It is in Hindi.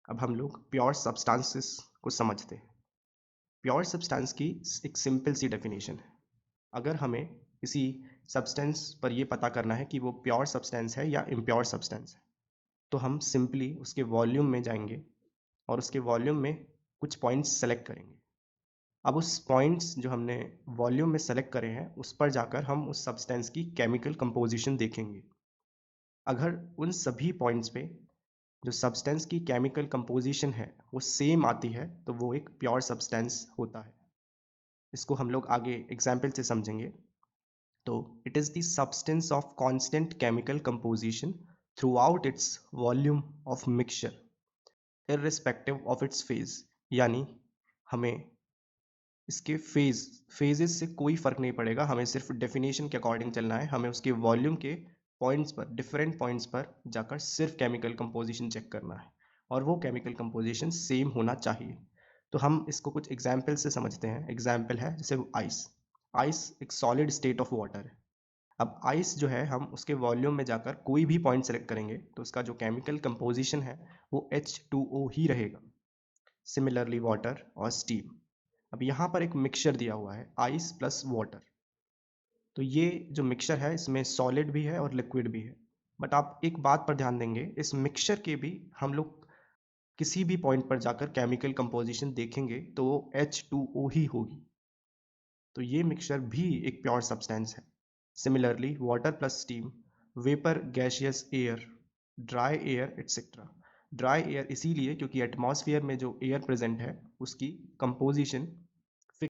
अब हम लोग प्योर सब्सटेंसेस को समझते हैं। प्योर सब्सटेंस की एक सिंपल सी डेफिनेशन है। अगर हमें किसी सब्सटेंस पर ये पता करना है कि वो प्योर सब्सटेंस है या इम्प्योर सब्सटेंस है, तो हम सिंपली उसके वॉल्यूम में जाएंगे और उसके वॉल्यूम में कुछ पॉइंट्स सेलेक्ट करेंगे। अब उस पॉइंट्स जो हमने वॉल्यूम में सेलेक्ट करे हैं उस पर जाकर हम उस सब्सटेंस की केमिकल कंपोजिशन देखेंगे। अगर उन सभी पॉइंट्स पे जो सब्सटेंस की केमिकल कंपोजिशन है वो सेम आती है तो वो एक प्योर सब्सटेंस होता है। इसको हम लोग आगे एग्जाम्पल से समझेंगे। तो it is the substance of constant chemical composition through out its volume of mixture irrespective of its phase. यानी हमें इसके फेजेस से कोई फ़र्क नहीं पड़ेगा, हमें सिर्फ डेफिनेशन के अकॉर्डिंग चलना है। हमें उसके वॉल्यूम के पॉइंट्स पर, डिफरेंट पॉइंट्स पर जाकर सिर्फ केमिकल कंपोजिशन चेक करना है और वो केमिकल कंपोजिशन सेम होना चाहिए। तो हम इसको कुछ एग्जाम्पल से समझते हैं। एग्जाम्पल है जैसे आइस। आइस एक सॉलिड स्टेट ऑफ वाटर है। अब आइस जो है हम उसके वॉल्यूम में जाकर कोई भी पॉइंट सेलेक्ट करेंगे तो उसका जो केमिकल कंपोजिशन है वो H2O ही रहेगा। सिमिलरली वाटर और स्टीम। अब यहाँ पर एक मिक्सचर दिया हुआ है आइस प्लस वाटर। तो ये जो मिक्सचर है इसमें सॉलिड भी है और लिक्विड भी है। बट आप एक बात पर ध्यान देंगे, इस मिक्सचर के भी हम लोग किसी भी पॉइंट पर जाकर केमिकल कंपोजिशन देखेंगे तो वो H2O ही होगी। तो ये मिक्सचर भी एक प्योर सब्सटेंस है। Similarly water plus steam, vapour, gaseous air, dry air etcetera. Dry air इसीलिए क्योंकि एटमॉस्फेयर में जो एयर प्रेजेंट है उसकी कंपोजिशन